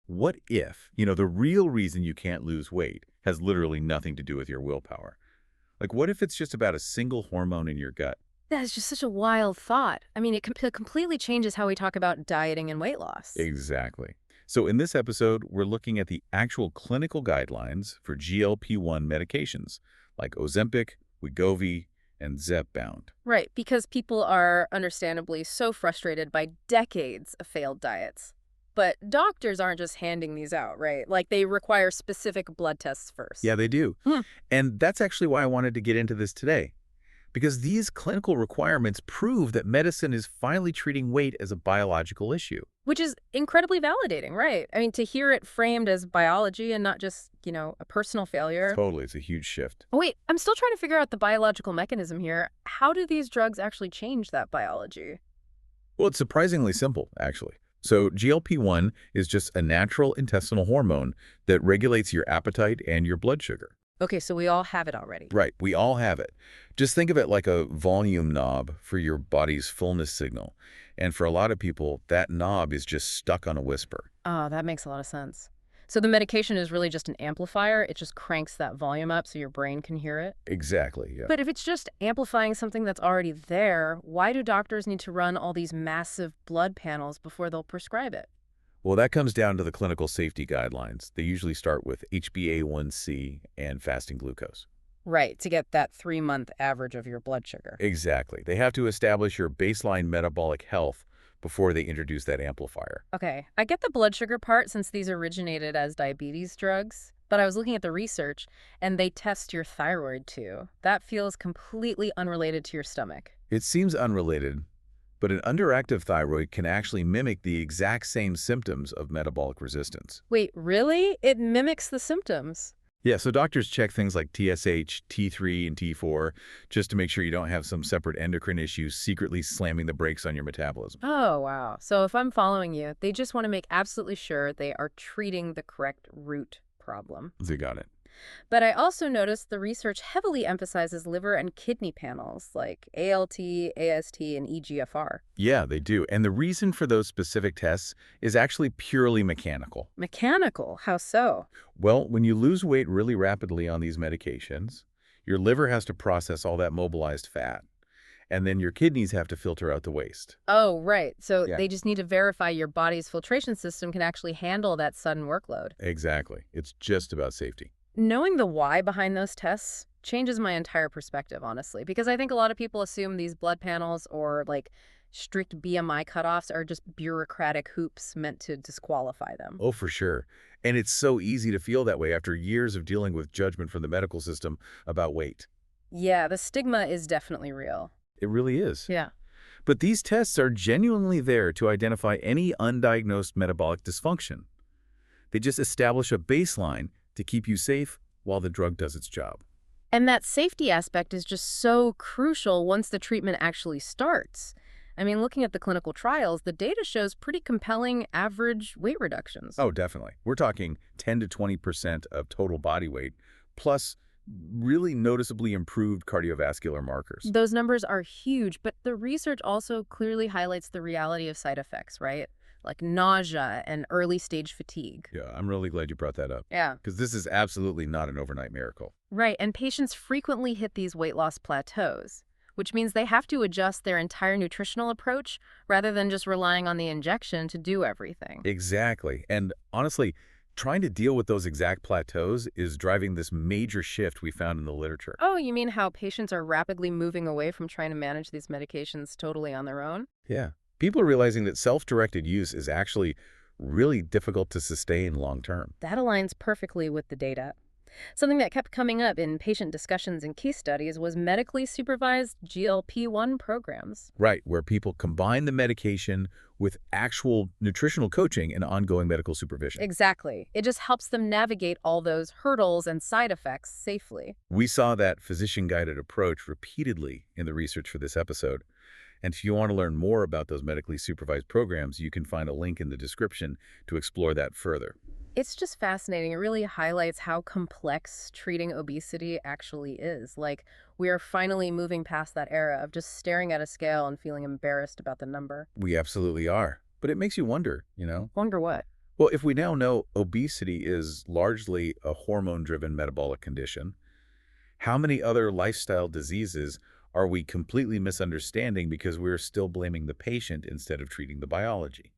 what if, the real reason you can't lose weight has literally nothing to do with your willpower? Like, what if it's just about a single hormone in your gut? That is just such a wild thought. I mean, it completely changes how we talk about dieting and weight loss. Exactly. So in this episode, we're looking at the actual clinical guidelines for GLP-1 medications like Ozempic, Wegovy, and Zepbound. Right, because people are understandably so frustrated by decades of failed diets. But doctors aren't just handing these out, right? Like, they require specific blood tests first. Yeah, they do. Hmm. And that's actually why I wanted to get into this today. Because these clinical requirements prove that medicine is finally treating weight as a biological issue. Which is incredibly validating, right? I mean, to hear it framed as biology and not just, a personal failure. Totally, it's a huge shift. Oh, wait, I'm still trying to figure out the biological mechanism here. How do these drugs actually change that biology? Well, it's surprisingly simple, actually. So GLP-1 is just a natural intestinal hormone that regulates your appetite and your blood sugar. Okay, so we all have it already. Right, we all have it. Just think of it like a volume knob for your body's fullness signal. And for a lot of people, that knob is just stuck on a whisper. Oh, that makes a lot of sense. So the medication is really just an amplifier. It just cranks that volume up so your brain can hear it. Exactly, yeah. But if it's just amplifying something that's already there, why do doctors need to run all these massive blood panels before they'll prescribe it? Well, that comes down to the clinical safety guidelines. They usually start with HbA1c and fasting glucose. Right, to get that 3-month average of your blood sugar. Exactly. They have to establish your baseline metabolic health before they introduce that amplifier. Okay, I get the blood sugar part since these originated as diabetes drugs, but I was looking at the research, and they test your thyroid too. That feels completely unrelated to your stomach. It seems unrelated, but an underactive thyroid can actually mimic the exact same symptoms of metabolic resistance. Wait, really? It mimics the symptoms? Yeah, so doctors check things like TSH, T3, and T4 just to make sure you don't have some separate endocrine issues secretly slamming the brakes on your metabolism. Oh, wow. So if I'm following you, they just want to make absolutely sure they are treating the correct root problem. They got it. But I also noticed the research heavily emphasizes liver and kidney panels like ALT, AST, and EGFR. Yeah, they do. And the reason for those specific tests is actually purely mechanical. Mechanical? How so? Well, when you lose weight really rapidly on these medications, your liver has to process all that mobilized fat. And then your kidneys have to filter out the waste. Oh, right. So Yeah. they just need to verify your body's filtration system can actually handle that sudden workload. Exactly. It's just about safety. Knowing the why behind those tests changes my entire perspective, honestly, because I think a lot of people assume these blood panels or like strict BMI cutoffs are just bureaucratic hoops meant to disqualify them. Oh, for sure. And it's so easy to feel that way after years of dealing with judgment from the medical system about weight. Yeah, the stigma is definitely real. It really is. Yeah. But these tests are genuinely there to identify any undiagnosed metabolic dysfunction. They just establish a baseline to keep you safe while the drug does its job. And that safety aspect is just so crucial once the treatment actually starts. I mean, looking at the clinical trials, the data shows pretty compelling average weight reductions. Oh, definitely. We're talking 10 to 20% of total body weight, plus really noticeably improved cardiovascular markers. Those numbers are huge, but the research also clearly highlights the reality of side effects, right? Like nausea and early-stage fatigue. Yeah, I'm really glad you brought that up. Yeah. Because this is absolutely not an overnight miracle. Right, and patients frequently hit these weight loss plateaus, which means they have to adjust their entire nutritional approach rather than just relying on the injection to do everything. Exactly. And honestly, trying to deal with those exact plateaus is driving this major shift we found in the literature. Oh, you mean how patients are rapidly moving away from trying to manage these medications totally on their own? Yeah. People are realizing that self-directed use is actually really difficult to sustain long term. That aligns perfectly with the data. Something that kept coming up in patient discussions and case studies was medically supervised GLP-1 programs. Right, where people combine the medication with actual nutritional coaching and ongoing medical supervision. Exactly. It just helps them navigate all those hurdles and side effects safely. We saw that physician-guided approach repeatedly in the research for this episode. And if you want to learn more about those medically supervised programs, you can find a link in the description to explore that further. It's just fascinating. It really highlights how complex treating obesity actually is. Like, we are finally moving past that era of just staring at a scale and feeling embarrassed about the number. We absolutely are. But it makes you wonder, Wonder what? Well, if we now know obesity is largely a hormone-driven metabolic condition, how many other lifestyle diseases are we completely misunderstanding because we're still blaming the patient instead of treating the biology?